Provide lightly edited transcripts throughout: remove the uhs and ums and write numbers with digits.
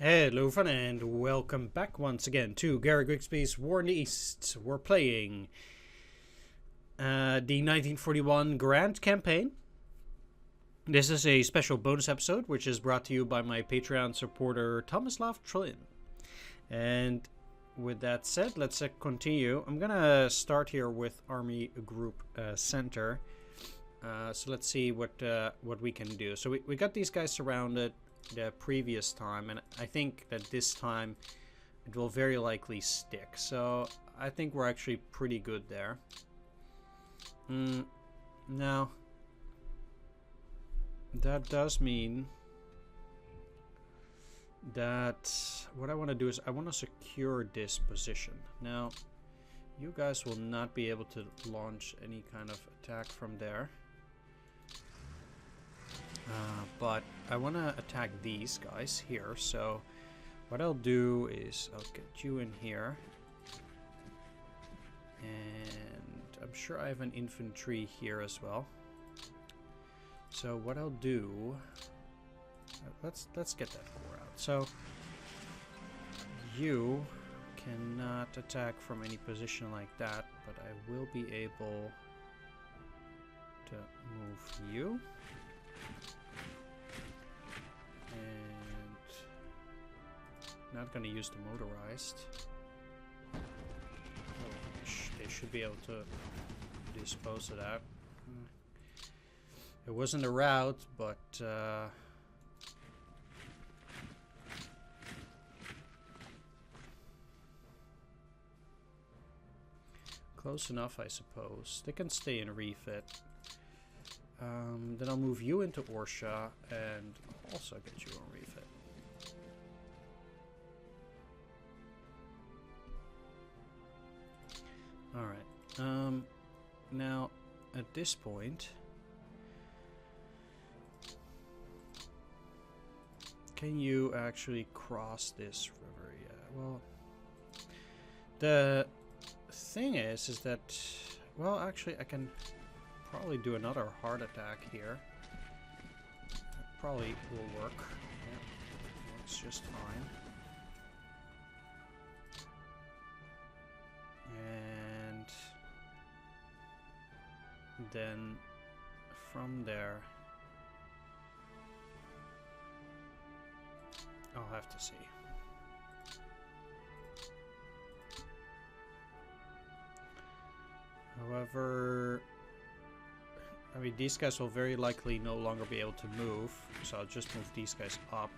Hello, fun, and welcome back once again to Gary Grigsby's War in the East. We're playing the 1941 Grand Campaign. This is a special bonus episode, which is brought to you by my Patreon supporter, Tomislav Trillin. And with that said, let's continue. I'm gonna start here with Army Group Center. So let's see what we can do. So we got these guys surrounded the previous time, and I think that this time it will very likely stick. So I think we're actually pretty good there. Now that does mean that what I want to do is I want to secure this position. Now you guys will not be able to launch any kind of attack from there. But I want to attack these guys here, so what I'll do is I'll get you in here, and I'm sure I have an infantry here as well. So what I'll do, let's get that core out. So you cannot attack from any position like that, but I will be able to move you. And not going to use the motorized. Oh, they should be able to dispose of that. It wasn't a route, but close enough, I suppose. They can stay in refit. Then I'll move you into Orsha and also get you on refit. Alright. Now, at this point, can you actually cross this river? Yeah, well, the thing is that, well, actually I can probably do another hard attack here. That probably will work. Yeah, works just fine. And then from there, I'll have to see. However, I mean, these guys will very likely no longer be able to move, so I'll just move these guys up.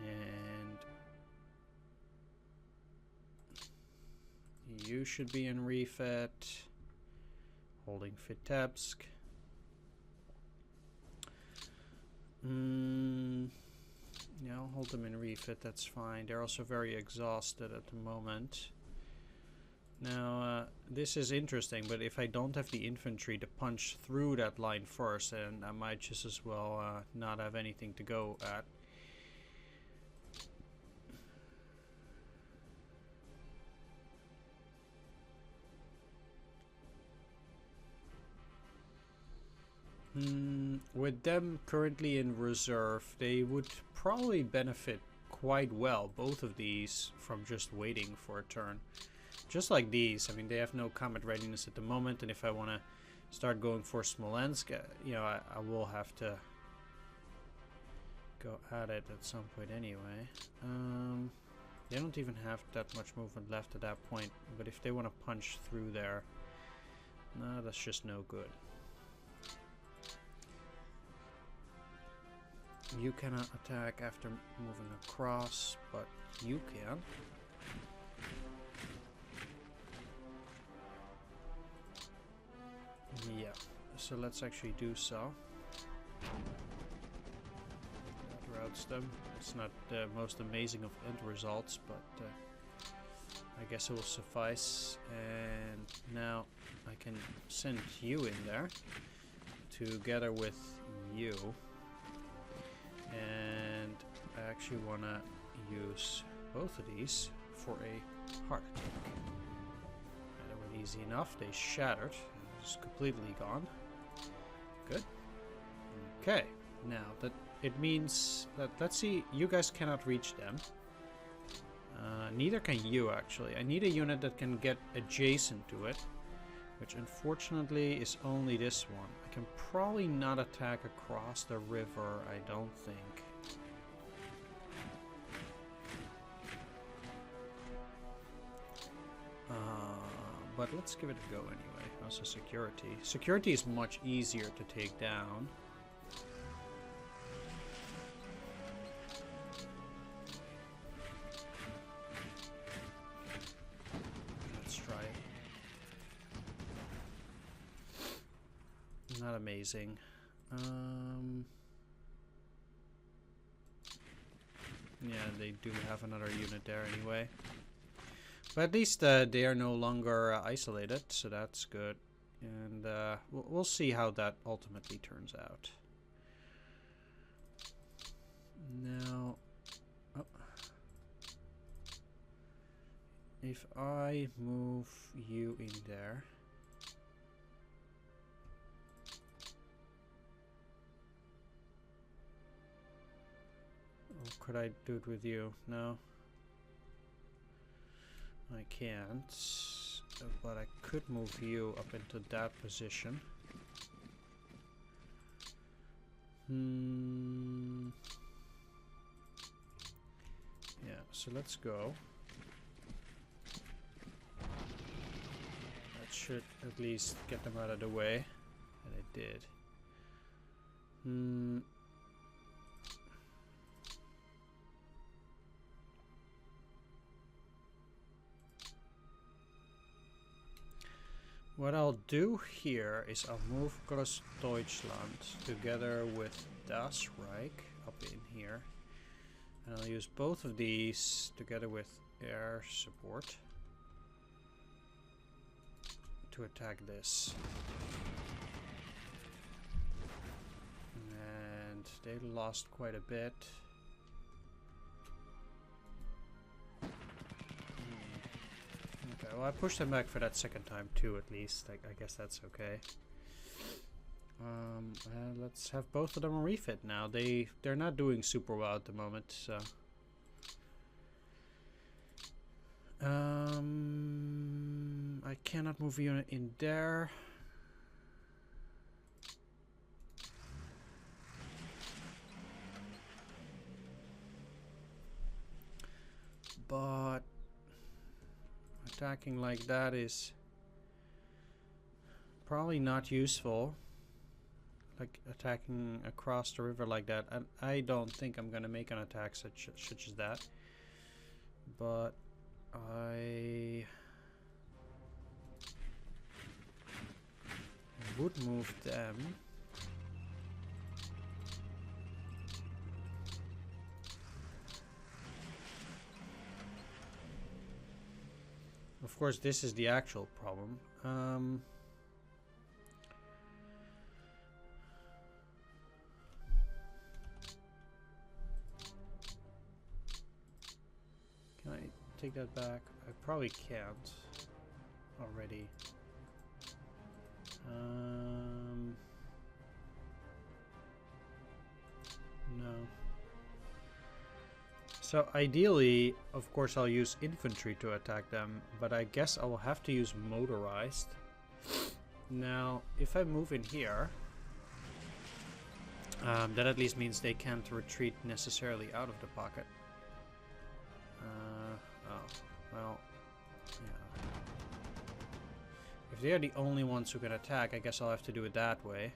And you should be in refit, holding Vitebsk. Yeah, I'll hold them in refit, that's fine. They're also very exhausted at the moment. Now, this is interesting, but if I don't have the infantry to punch through that line first, then I might just as well not have anything to go at. With them currently in reserve, they would probably benefit quite well, both of these, from just waiting for a turn. Just like these, I mean, they have no combat readiness at the moment, and if I want to start going for Smolensk, you know, I will have to go at it at some point anyway. They don't even have that much movement left at that point, but if they want to punch through there, no, that's just no good. You cannot attack after moving across, but you can. Yeah, so let's actually do so. That routes them. It's not the most amazing of end results, but I guess it will suffice. And now I can send you in there together with you. And I actually want to use both of these for a heart attack. And it went easy enough. They shattered. It's completely gone. Good. Okay. Now that it means that, let's see, you guys cannot reach them. Neither can you, actually. I need a unit that can get adjacent to it, which unfortunately is only this one. I can probably not attack across the river, I don't think. But let's give it a go anyway. Also security. Security is much easier to take down. Let's try it. Not amazing. Yeah, they do have another unit there anyway. But at least they are no longer isolated, so that's good. And we'll see how that ultimately turns out. Now, if I move you in there... Or could I do it with you? No. I can't, but I could move you up into that position. Yeah, so let's go. That should at least get them out of the way, and it did. What I'll do here is I'll move Großdeutschland together with Das Reich up in here. And I'll use both of these together with air support to attack this. And they lost quite a bit. Well, I pushed them back for that second time too, at least. I guess that's okay. Let's have both of them on refit now. They're not doing super well at the moment, so. I cannot move a unit in there. But attacking like that is probably not useful. Like attacking across the river like that. I don't think I'm gonna make an attack such as that. But I would move them. Of course, this is the actual problem. Can I take that back? I probably can't already. No. So ideally, of course, I'll use infantry to attack them, but I guess I will have to use motorized. Now, if I move in here, that at least means they can't retreat necessarily out of the pocket. Oh, well, yeah. If they are the only ones who can attack, I guess I'll have to do it that way.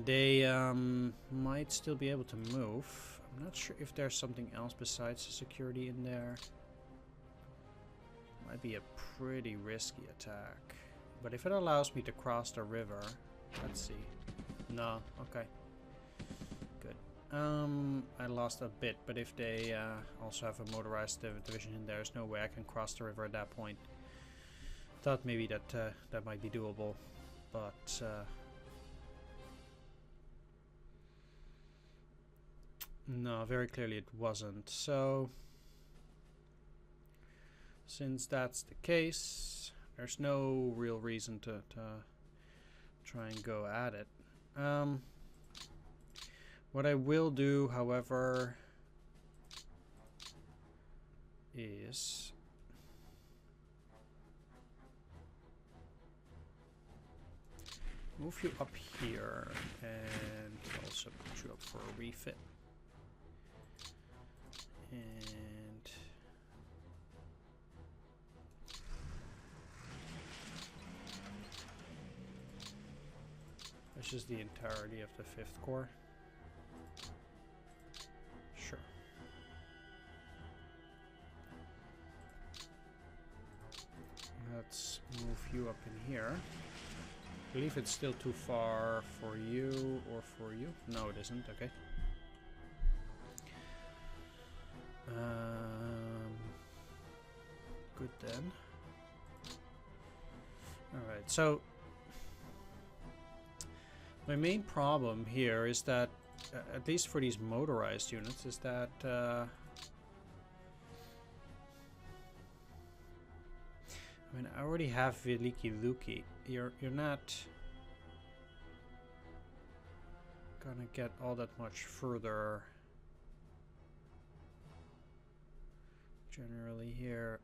They might still be able to move. I'm not sure if there's something else besides the security in there. Might be a pretty risky attack. But if it allows me to cross the river, let's see. No, okay. Good. I lost a bit, but if they also have a motorized division in there, there's no way I can cross the river at that point. Thought maybe that that might be doable, but no, very clearly it wasn't. So, since that's the case, there's no real reason to try and go at it. What I will do, however, is move you up here and also put you up for a refit. And this is the entirety of the 5th Corps. Sure. Let's move you up in here. I believe it's still too far for you or for you. No, it isn't. Okay. Good then. Alright, so my main problem here is that, at least for these motorized units, is that I mean, I already have Veliki Luki. You're not gonna get all that much further generally here.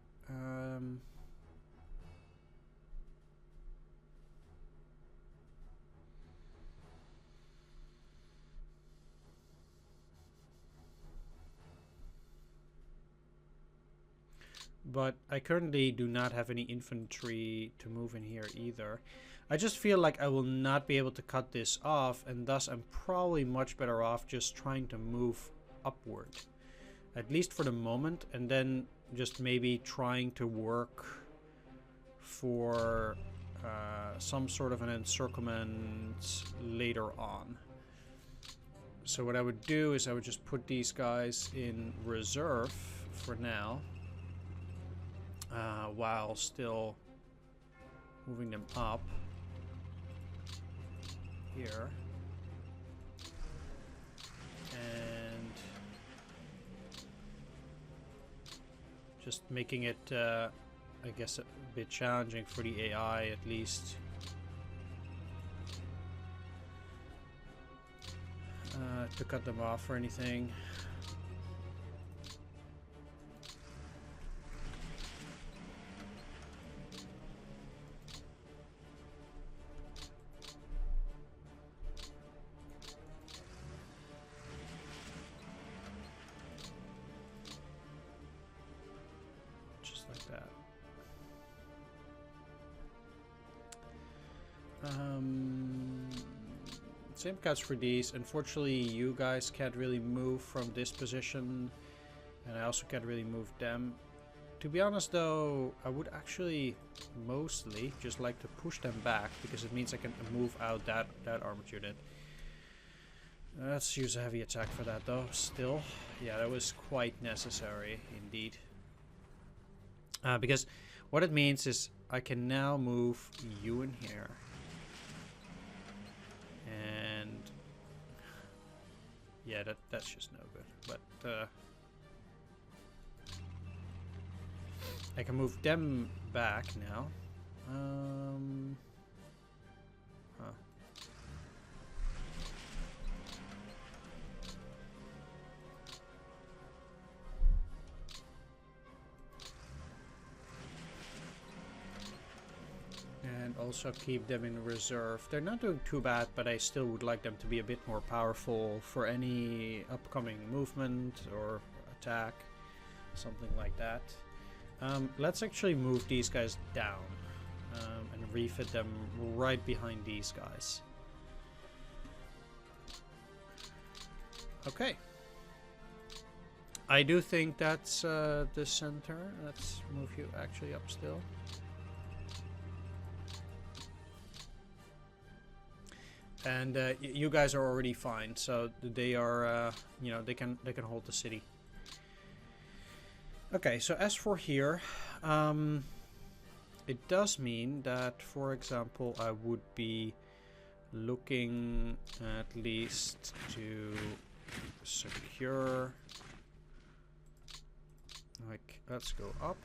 But I currently do not have any infantry to move in here either. I just feel like I will not be able to cut this off, and thus I'm probably much better off just trying to move upward. At least for the moment, and then just maybe trying to work for some sort of an encirclement later on. So what I would do is I would just put these guys in reserve for now. While still moving them up here, and just making it, I guess, a bit challenging for the AI at least. To cut them off or anything. Same cuts for these. Unfortunately, you guys can't really move from this position, and I also can't really move them. To be honest though, I would actually mostly just like to push them back, because it means I can move out that armored unit. Let's use a heavy attack for that though, still. Yeah, that was quite necessary indeed. Because what it means is I can now move you in here. And yeah, that's just no good. But I can move them back now. Huh. And also keep them in reserve. They're not doing too bad, but I still would like them to be a bit more powerful for any upcoming movement or attack, something like that. Let's actually move these guys down and refit them right behind these guys. Okay. I do think that's the center. Let's move you actually up still. And you guys are already fine, so they are, you know, they can hold the city. Okay, so as for here, it does mean that, for example, I would be looking at least to secure. Like, let's go up.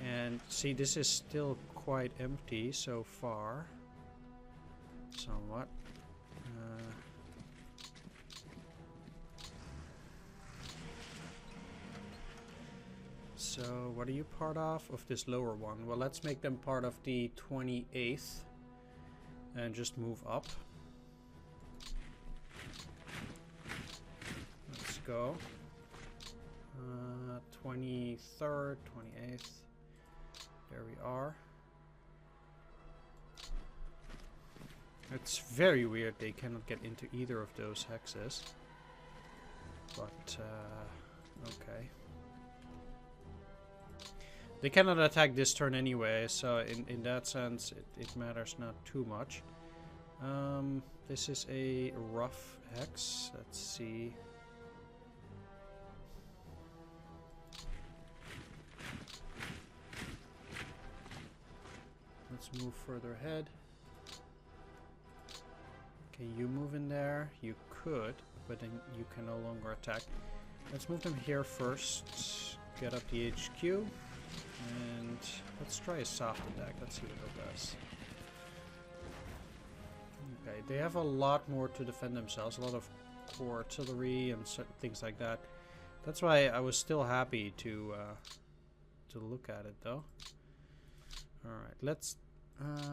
And see, this is still quite empty so far. Somewhat. So what are you part of this lower one? Well, let's make them part of the 28th and just move up. Let's go. 23rd, 28th. There we are. It's very weird they cannot get into either of those hexes. But, okay. They cannot attack this turn anyway, so in that sense it matters not too much. This is a rough hex. Let's see. Let's move further ahead. Okay, you move in there. You could, but then you can no longer attack. Let's move them here first. Get up the HQ. And let's try a soft attack. Let's see what it does. Okay, they have a lot more to defend themselves. A lot of core artillery and things like that. That's why I was still happy to look at it, though. All right, let's.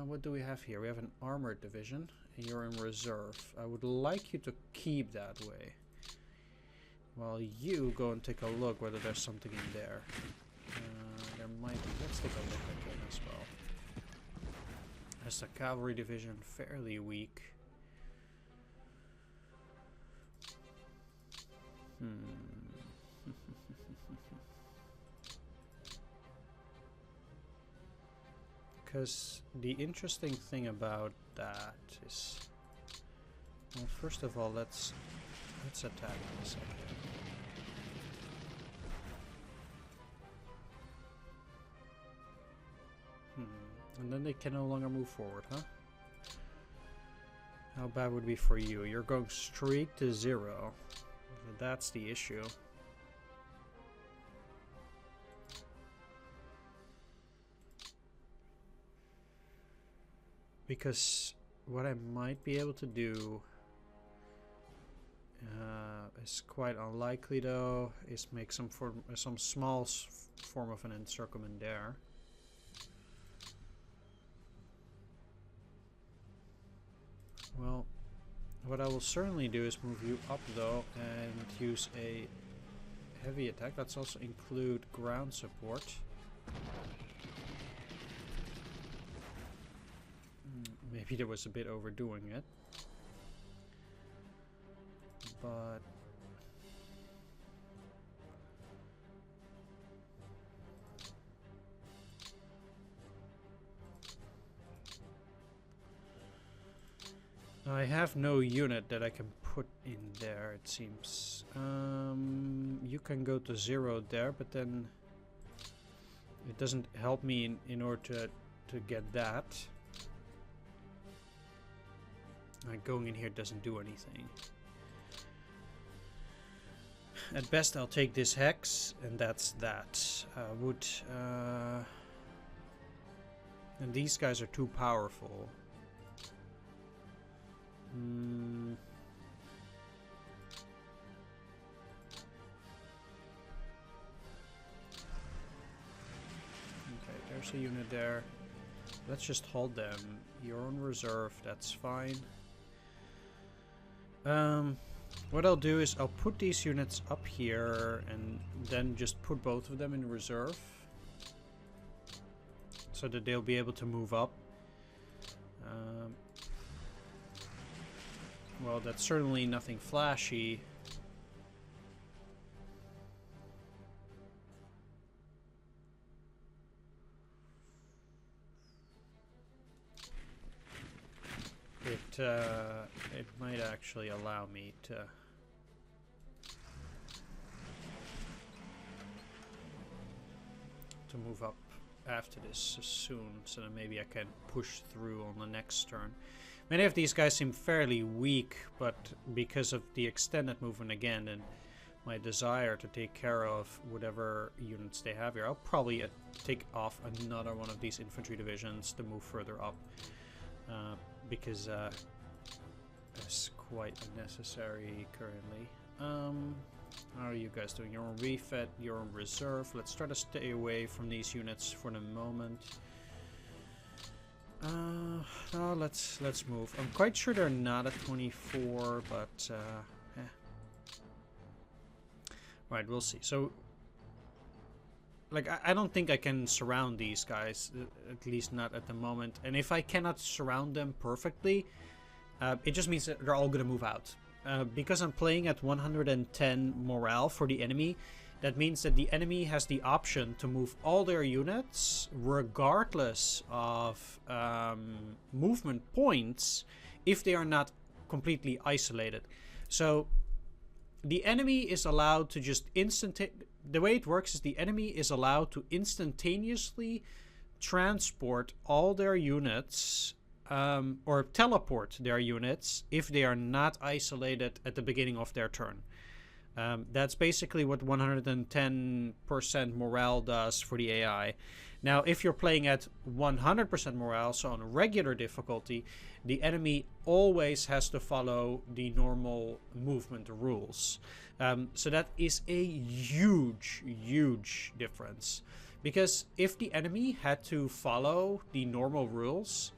What do we have here? We have an armored division. And you're in reserve. I would like you to keep that way. While you go and take a look whether there's something in there. There might be. Let's take a look again as well. As the cavalry division, fairly weak. Because the interesting thing about that is, well, first of all, let's attack in a second. And then they can no longer move forward, huh? How bad would it be for you? You're going straight to 0. That's the issue. Because what I might be able to do is quite unlikely, though, is make some small form of an encirclement there. Well, what I will certainly do is move you up, though, and use a heavy attack. Let's also include ground support. Maybe there was a bit overdoing it. But I have no unit that I can put in there, it seems. You can go to 0 there, but then it doesn't help me in order to get that. Going in here doesn't do anything. At best, I'll take this hex, and that's that. And these guys are too powerful. Okay, there's a unit there. Let's just hold them. You're on reserve, that's fine. What I'll do is I'll put these units up here and then just put both of them in reserve. So that they'll be able to move up. Well, that's certainly nothing flashy. It might actually allow me to move up after this soon, so that maybe I can push through on the next turn. Many of these guys seem fairly weak, but because of the extended movement again and my desire to take care of whatever units they have here, I'll probably take off another one of these infantry divisions to move further up. Because it's quite unnecessary currently. How are you guys doing? You're on refit, you're on reserve. Let's try to stay away from these units for the moment. No, let's move. I'm quite sure they're not at 24, but right, we'll see. So, like, I don't think I can surround these guys, at least not at the moment. And if I cannot surround them perfectly, it just means that they're all gonna move out. Because I'm playing at 110 morale for the enemy, that means that the enemy has the option to move all their units, regardless of movement points, if they are not completely isolated. So the enemy is allowed to just the way it works is the enemy is allowed to instantaneously transport all their units or teleport their units if they are not isolated at the beginning of their turn. That's basically what 110% morale does for the AI. Now, if you're playing at 100% morale, so on regular difficulty, the enemy always has to follow the normal movement rules. So that is a huge, huge difference. Because if the enemy had to follow the normal rules,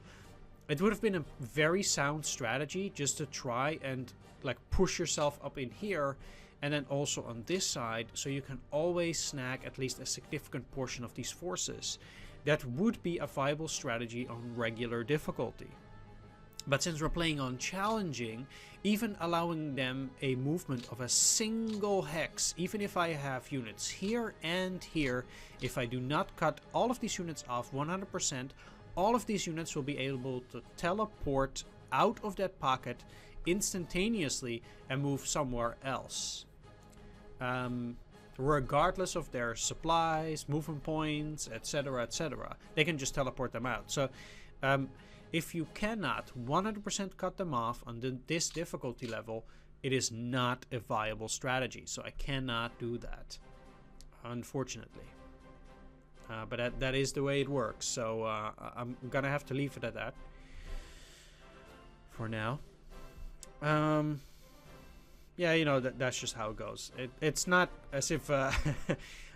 it would have been a very sound strategy just to try and like push yourself up in here and then also on this side, so you can always snag at least a significant portion of these forces. That would be a viable strategy on regular difficulty. But since we're playing on challenging, even allowing them a movement of a single hex, even if I have units here and here, if I do not cut all of these units off 100%, all of these units will be able to teleport out of that pocket instantaneously and move somewhere else. Regardless of their supplies, movement points, etc., etc. They can just teleport them out. So if you cannot 100% cut them off on this difficulty level, it is not a viable strategy. So I cannot do that, unfortunately. But that is the way it works. So I'm gonna have to leave it at that for now. Yeah, you know, that's just how it goes. It's not as if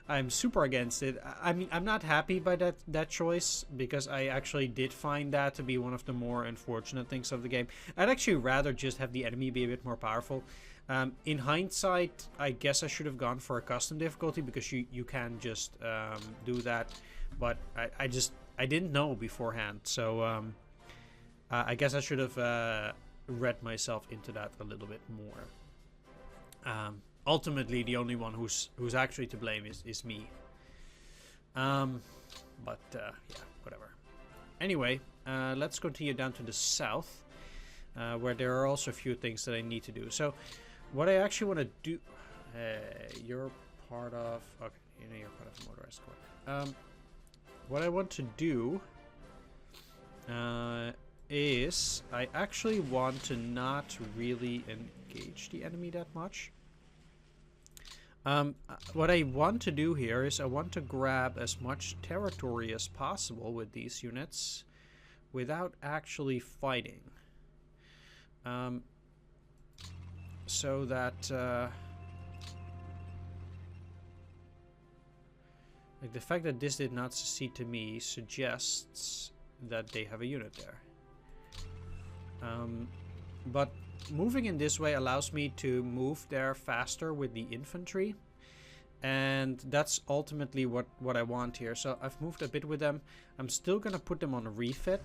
I'm super against it. I mean, I'm not happy by that choice, because I actually did find that to be one of the more unfortunate things of the game. I'd actually rather just have the enemy be a bit more powerful. In hindsight, I guess I should have gone for a custom difficulty, because you can just do that. But I didn't know beforehand, so I guess I should have read myself into that a little bit more. Ultimately, the only one who's actually to blame is me. But yeah, whatever. Anyway, let's continue down to the south, where there are also a few things that I need to do. So, what I actually want to do... you're part of... Okay, you know you're part of the motorized squad. What I want to do is I actually want to not really engage the enemy that much. What I want to do here is I want to grab as much territory as possible with these units without actually fighting. So that like the fact that this did not succeed to me suggests that they have a unit there. But moving in this way allows me to move there faster with the infantry, and that's ultimately what I want here. So I've moved a bit with them. I'm still gonna put them on a refit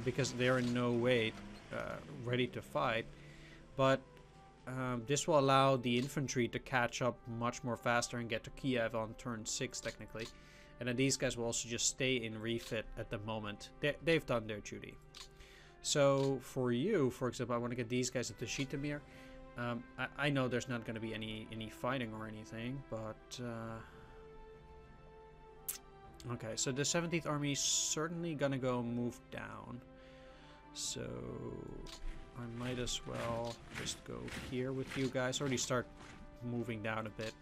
because they're in no way ready to fight, but this will allow the infantry to catch up much more faster and get to Kiev on turn 6 technically, and then these guys will also just stay in refit at the moment. They've done their duty. So for you, for example, I want to get these guys at the Shitomir. I know there's not going to be any fighting or anything, but okay. So the 17th Army is certainly going to go move down. So I might as well just go here with you guys. Already start moving down a bit.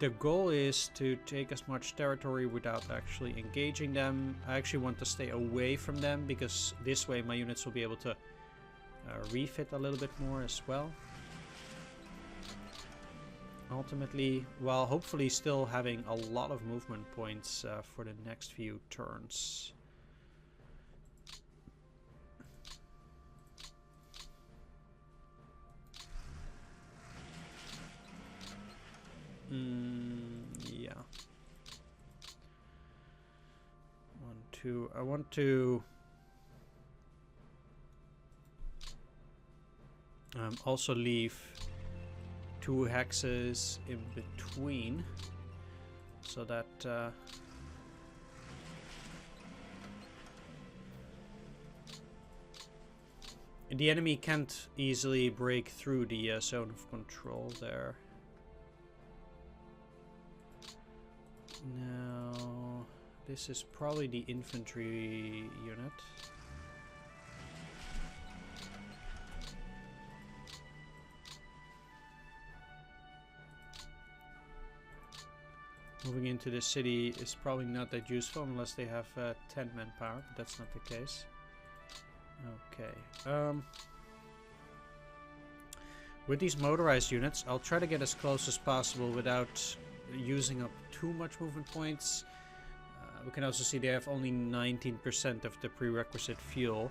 The goal is to take as much territory without actually engaging them. I actually want to stay away from them, because this way my units will be able to refit a little bit more as well. ultimately, while hopefully still having a lot of movement points for the next few turns. Yeah. 1, 2. I want to also leave 2 hexes in between, so that the enemy can't easily break through the zone of control there. Now, this is probably the infantry unit. Moving into the city is probably not that useful unless they have 10 manpower, but that's not the case. Okay. With these motorized units, I'll try to get as close as possible without using up too much movement points. We can also see they have only 19% of the prerequisite fuel.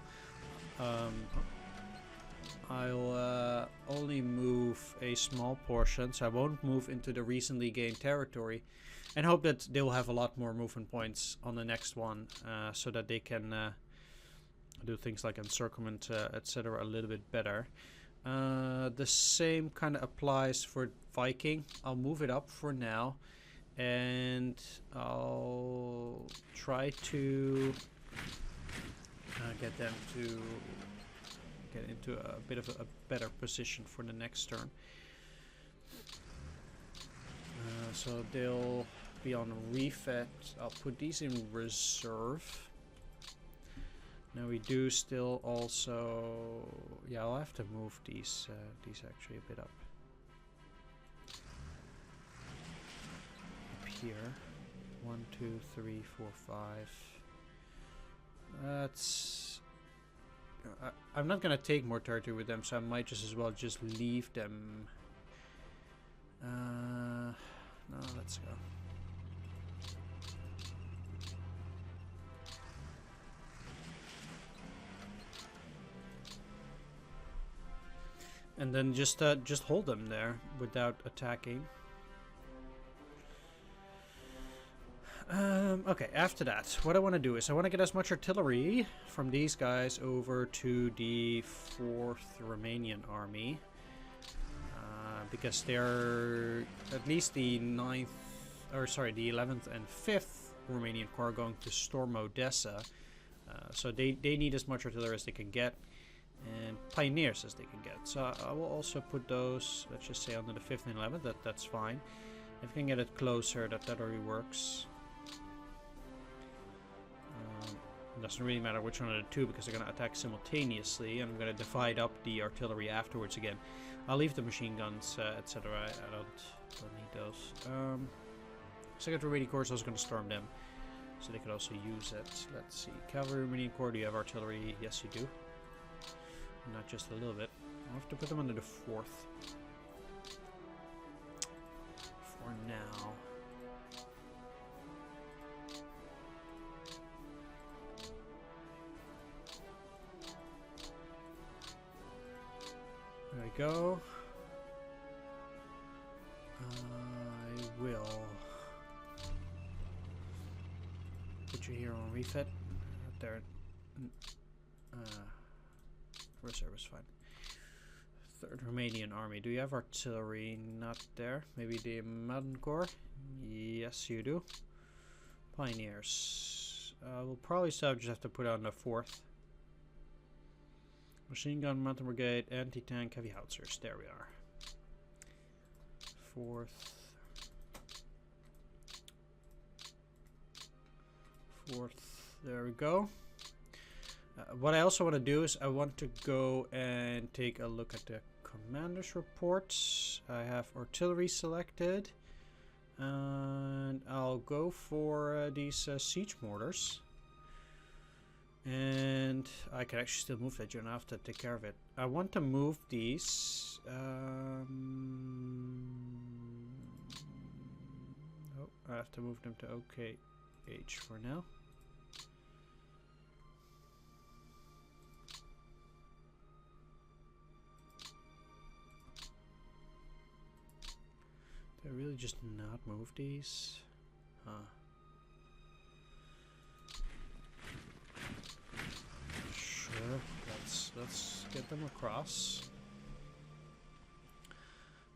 I'll only move a small portion, so I won't move into the recently gained territory, and hope that they'll have a lot more movement points on the next one, so that they can do things like encirclement, etc. a little bit better. The same kind of applies for Viking. I'll move it up for now, and I'll try to get them to get into a bit of a better position for the next turn. So they'll be on refit. I'll put these in reserve. Now we do still also, yeah, I'll have to move these actually a bit up. Up here, 1, 2, 3, 4, 5. That's. I'm not gonna take more territory with them, so I might just as well just leave them. No, let's go. And then just hold them there without attacking. Okay, after that, what I want to do is I want to get as much artillery from these guys over to the 4th Romanian army. Because they're at least the 11th and 5th Romanian Corps are going to storm Odessa. So they need as much artillery as they can get, and pioneers as they can get. So I will also put those, let's just say, under the 5th and 11th. That's fine. If we can get it closer, that already works. It doesn't really matter which one of the two, because they're going to attack simultaneously, and I'm going to divide up the artillery afterwards again. I'll leave the machine guns, etc. I don't need those. Second Romanian Corps is also going to storm them, so they could also use it. Let's see. Cavalry Romanian Corps, do you have artillery? Yes, you do. Not just a little bit. I'll have to put them under the 4th. For now. There we go. I will put you here on refit. There. Reserve is fine. 3rd Romanian army. Do you have artillery? Not there. Maybe the Mountain Corps? Yes, you do. Pioneers. We'll probably still just have to put on the 4th. Machine gun, mountain brigade, anti-tank, heavy howitzers. There we are. 4th. 4th. There we go. What I also want to do is I want to go and take a look at the commander's reports. I have artillery selected, and I'll go for these siege mortars. And I can actually still move that. You don't have to take care of it. I want to move these. I have to move them to OKH for now. Did I really just not move these? Huh. Sure, let's get them across.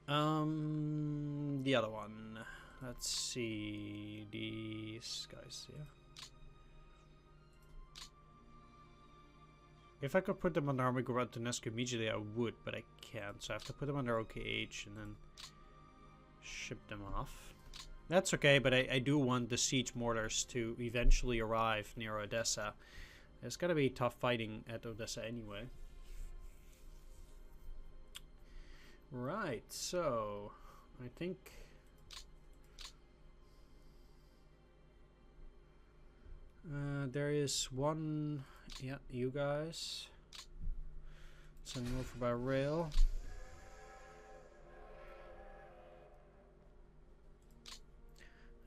The other one. Let's see these guys, yeah. If I could put them on the army group Donetsk immediately, I would, but I can't. So I have to put them under OKH and then ship them off. That's okay, but I do want the siege mortars to eventually arrive near Odessa. It's gonna be tough fighting at Odessa anyway. Right, so I think there is one. Yeah, you guys. Send them over by rail.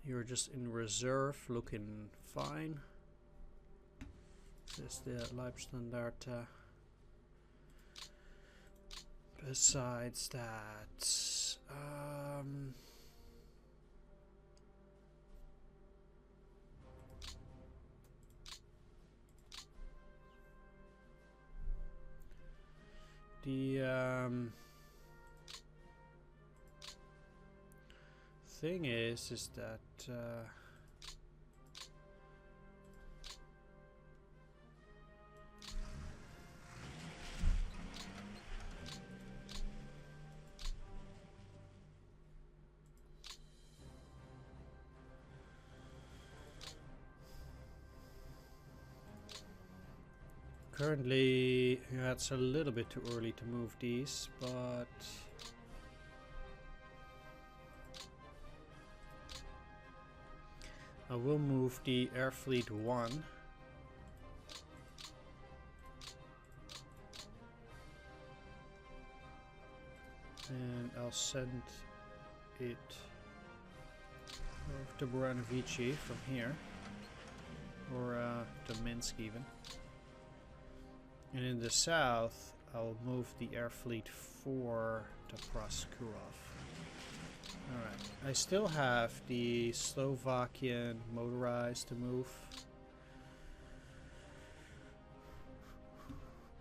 You're just in reserve, looking fine. This is the Leibstandarte. Besides that, the thing is that currently, yeah, it's a little bit too early to move these, but I will move the Air Fleet 1. And I'll send it over to Boranovici from here, or to Minsk even. And in the south, I'll move the Air Fleet 4 to Proskurov. Alright, I still have the Slovakian motorized to move.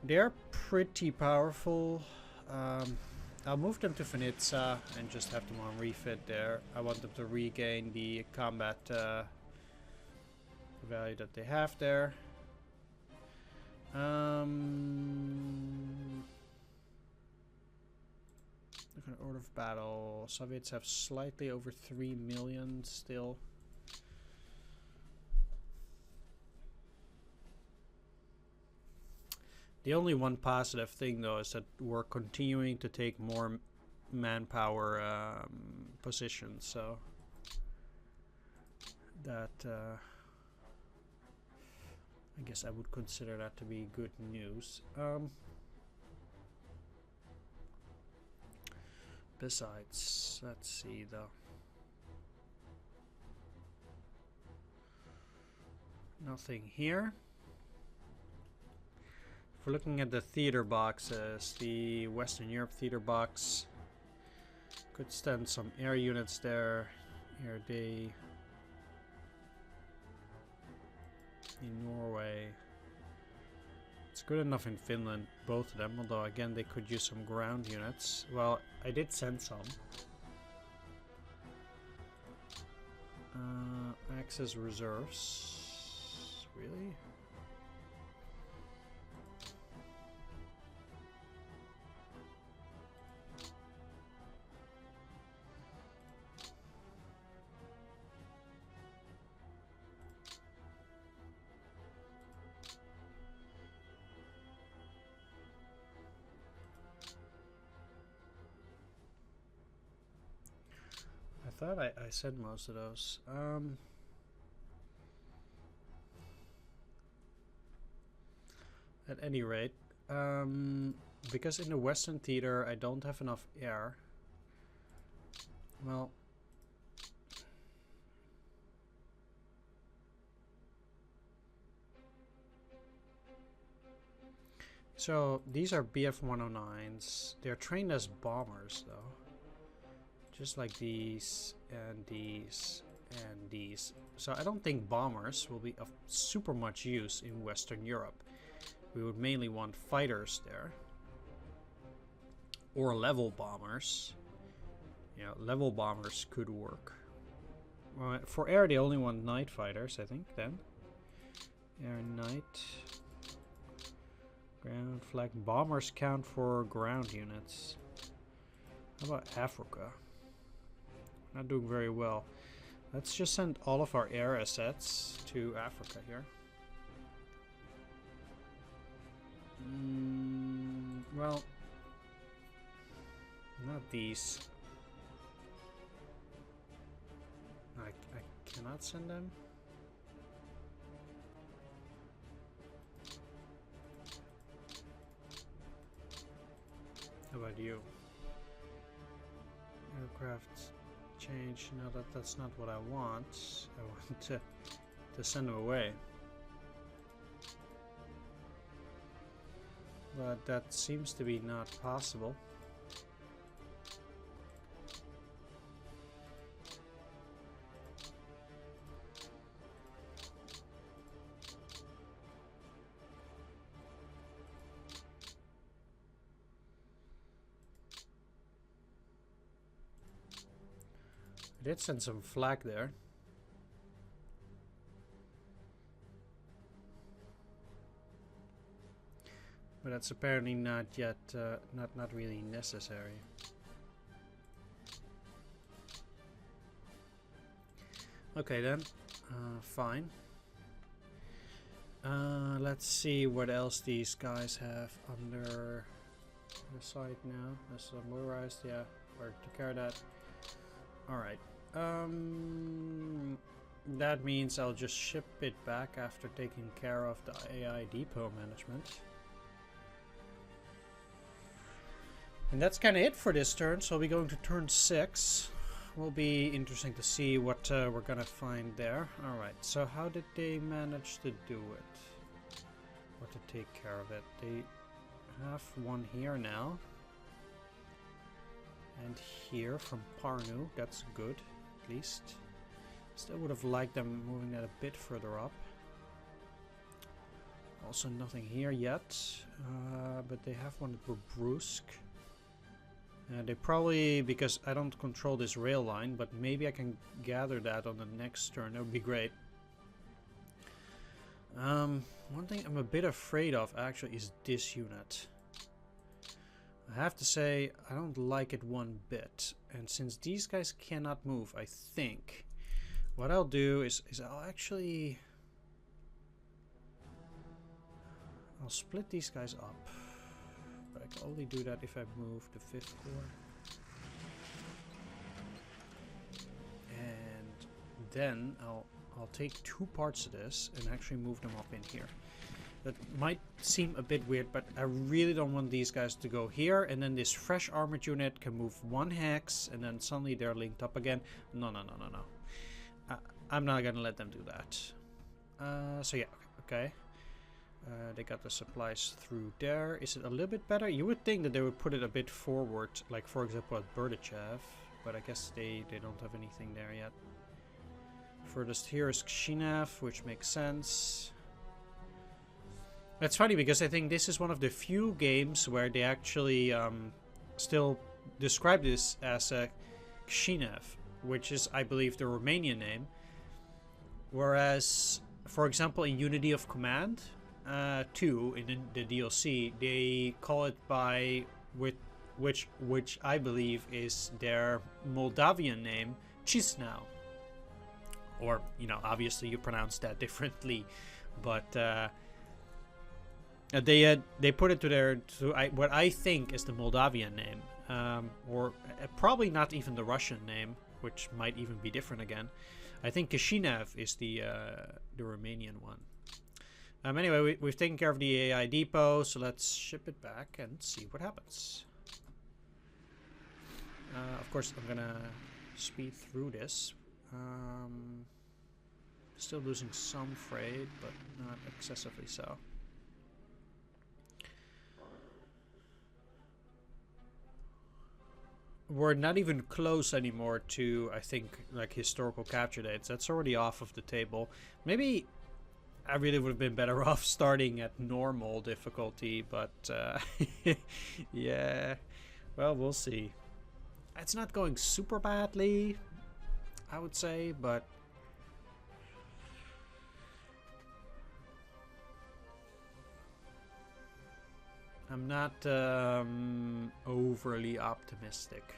They're pretty powerful. I'll move them to Vinitsa and just have them on refit there. I want them to regain the combat value that they have there. Look at order of battle. Soviets have slightly over 3 million still. The only one positive thing though is that we're continuing to take more manpower positions, so that I guess I would consider that to be good news. Besides, let's see though. Nothing here. If we're looking at the theater boxes, the Western Europe theater box could stand some air units there. Air Day in Norway. It's good enough in Finland, both of them, although again they could use some ground units. Well, I did send some. Access reserves. Really? I thought I said most of those. At any rate, because in the Western Theater I don't have enough air. Well, So these are BF-109s. They're trained as bombers though. Just like these and these and these. So I don't think bombers will be of super much use in Western Europe. We would mainly want fighters there. Or level bombers. Yeah, level bombers could work. For air they only want night fighters, I think, then. Air night. Ground flag. Bombers count for ground units. How about Africa? Not doing very well. Let's just send all of our air assets to Africa here. Well, not these. I cannot send them. How about you? Aircraft change. No, that's not what I want. I want to send them away. But that seems to be not possible. I did send some flag there. But that's apparently not yet, not really necessary. Okay then, fine. Let's see what else these guys have under the site now. That's motorized, yeah, or took care of that. Alright. That means I'll just ship it back after taking care of the AI depot management. And that's kind of it for this turn, so we're going to turn 6. Will be interesting to see what we're gonna find there. Alright, so how did they manage to do it? Or to take care of it? They have one here now. And here from Parnu, that's good, at least. Still would have liked them moving that a bit further up. Also nothing here yet, but they have one at Bobrusk. They probably, because I don't control this rail line, but maybe I can gather that on the next turn. That would be great. One thing I'm a bit afraid of actually is this unit. I have to say I don't like it one bit. And since these guys cannot move, I think what I'll do is I'll split these guys up. But I can only do that if I move the 5th Corps. And then I'll take 2 parts of this and actually move them up in here. That might seem a bit weird, but I really don't want these guys to go here, and then this fresh armored unit can move 1 hex, and then suddenly they're linked up again. No. I'm not gonna let them do that. So yeah, okay. They got the supplies through there. Is it a little bit better? You would think that they would put it a bit forward, like for example at Berdichev, but I guess they don't have anything there yet. Furthest here is Kshinev, which makes sense. That's funny because I think this is one of the few games where they actually still describe this as a Kshinev, which is, I believe, the Romanian name. Whereas, for example, in Unity of Command 2 in the DLC, they call it by which I believe is their Moldavian name, Chisinau. Or, you know, obviously you pronounce that differently, but they put it to what I think is the Moldavian name, or probably not even the Russian name, which might even be different again. I think Kishinev is the Romanian one. Anyway, we've taken care of the AI depot, so let's ship it back and see what happens. Of course, I'm gonna speed through this. Still losing some freight, but not excessively so. we're not even close anymore to, I think, like historical capture dates. That's already off of the table. Maybe I really would have been better off starting at normal difficulty, but yeah, well, we'll see. It's not going super badly, I would say, but I'm not overly optimistic.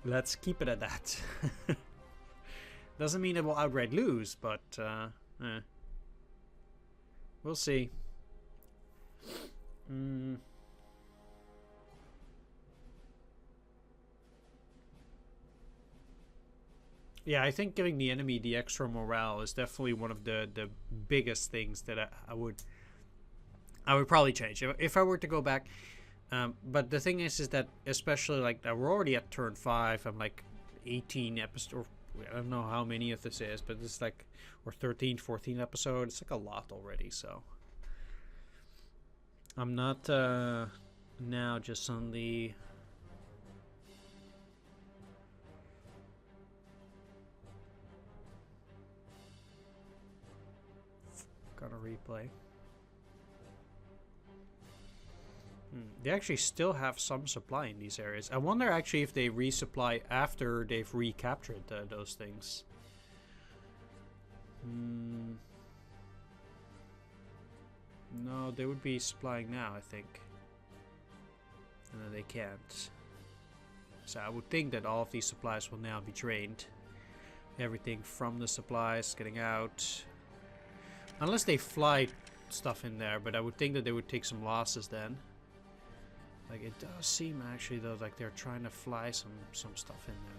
Let's keep it at that. Doesn't mean it will outright lose, but we'll see. Yeah, I think giving the enemy the extra morale is definitely one of the biggest things that I would probably change if I were to go back. But the thing is that especially like we're already at turn 5. I'm like 18 episodes. I don't know how many of this is, but it's like, or 13, 14 episodes. It's like a lot already. So I'm not now just suddenly. Gonna replay. They actually still have some supply in these areas. I wonder actually if they resupply after they've recaptured those things. No, they would be supplying now, I think. No, they can't. So I would think that all of these supplies will now be drained. Everything from the supplies getting out. Unless they fly stuff in there, but I would think that they would take some losses then. Like, it does seem actually though like they're trying to fly some stuff in there.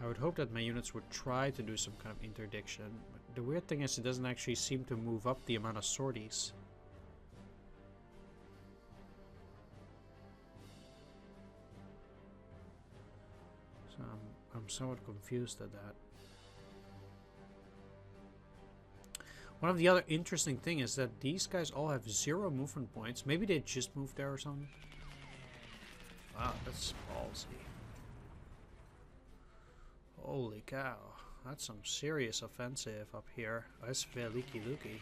I would hope that my units would try to do some kind of interdiction. But the weird thing is it doesn't actually seem to move up the amount of sorties. So I'm somewhat confused at that. One of the other interesting things is that these guys all have 0 movement points. Maybe they just moved there or something. Wow, that's ballsy. Holy cow. That's some serious offensive up here. That's veliki looky.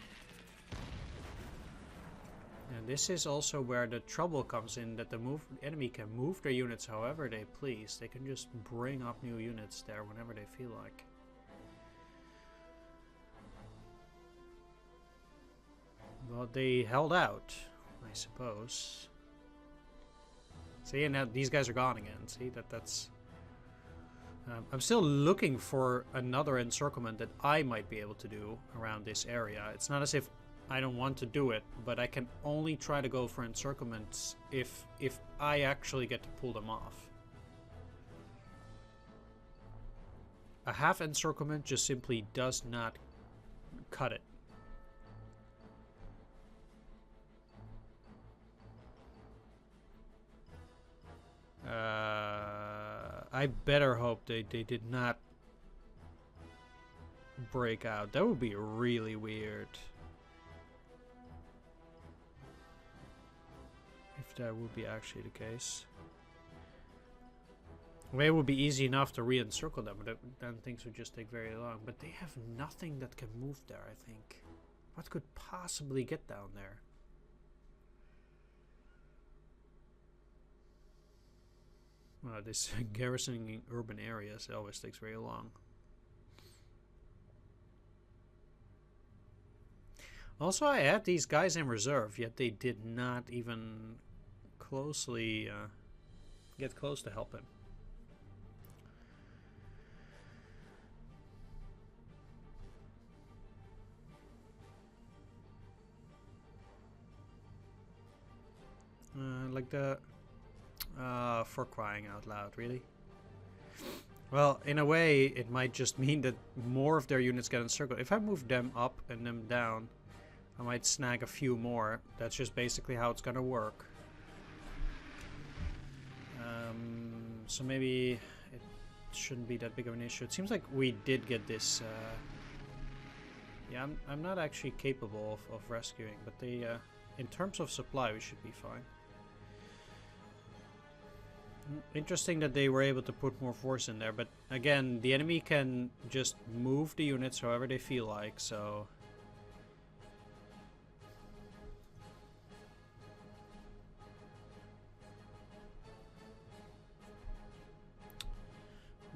And this is also where the trouble comes in, that the enemy can move their units however they please. They can just bring up new units there whenever they feel like. Well, they held out, I suppose. See, and now these guys are gone again. See, that's... I'm still looking for another encirclement that I might be able to do around this area. It's not as if I don't want to do it, but I can only try to go for encirclements if I actually get to pull them off. A half encirclement just simply does not cut it. I better hope they did not break out. That would be really weird. If that would be actually the case. Well, it would be easy enough to re-encircle them, but then things would just take very long. But they have nothing that can move there, I think. What could possibly get down there? This garrisoning urban areas, it always takes very long. Also, I had these guys in reserve, yet they did not even closely get close to help him. Like the... for crying out loud, really? Well, in a way, it might just mean that more of their units get encircled. If I move them up and them down, I might snag a few more. That's just basically how it's gonna work. So maybe it shouldn't be that big of an issue. It seems like we did get this Yeah, I'm not actually capable of rescuing, but they, in terms of supply, we should be fine. Interesting that they were able to put more force in there, but again, the enemy can just move the units however they feel like, so...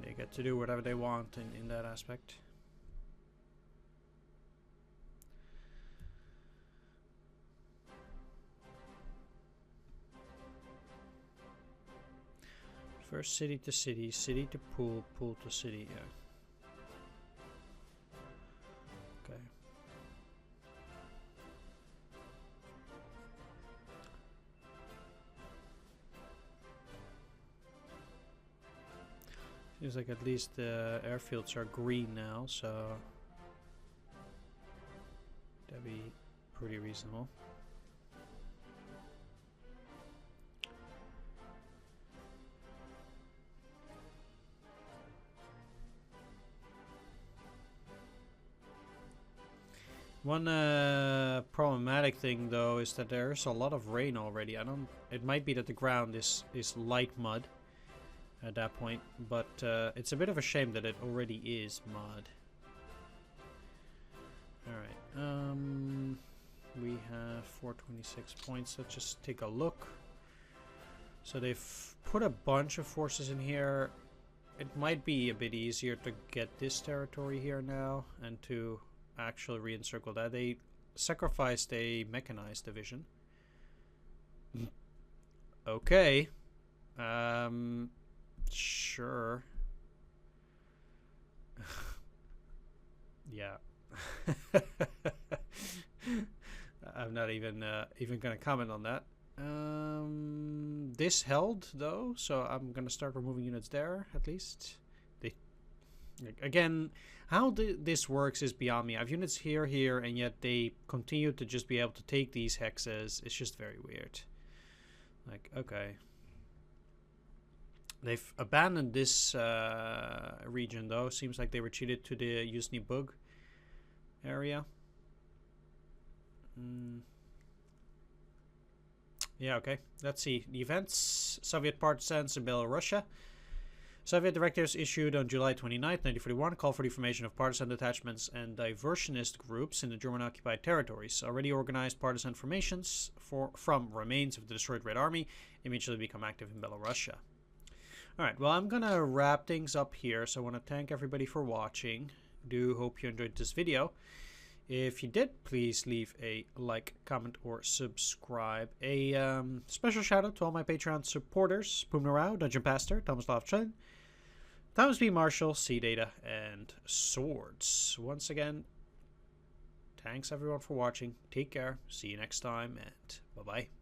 They get to do whatever they want in that aspect. First city to city, city to pool, pool to city, yeah. Okay. Seems like at least the airfields are green now, so that'd be pretty reasonable. One problematic thing though is that there's a lot of rain already. It might be that the ground is light mud at that point, but it's a bit of a shame that it already is mud. Alright, we have 426 points. Let's just take a look. So they've put a bunch of forces in here. It might be a bit easier to get this territory here now and to actually re-encircle that. They sacrificed a mechanized division. Okay. Sure. Yeah. I'm not even gonna comment on that. This held though, so I'm gonna start removing units there at least. They again, how this works is beyond me. I have units here, and yet they continue to just be able to take these hexes. It's just very weird. Like, okay. They've abandoned this region, though. Seems like they retreated to the Yuzhny Bug area. Yeah, okay. Let's see. The events. Soviet partisans in Belarusia. Soviet directives issued on July 29, 1941 call for the formation of partisan detachments and diversionist groups in the German-occupied territories. Already organized partisan formations from remains of the destroyed Red Army immediately become active in Belarusia. Alright, well, I'm going to wrap things up here, so I want to thank everybody for watching. Do hope you enjoyed this video. If you did, please leave a like, comment, or subscribe. A special shout out to all my Patreon supporters: Poomnerau, Dungeon Pastor, Tomislav Chen, Thomas B. Marshall, C Data, and Swords. Once again, thanks everyone for watching. Take care. See you next time, and bye-bye.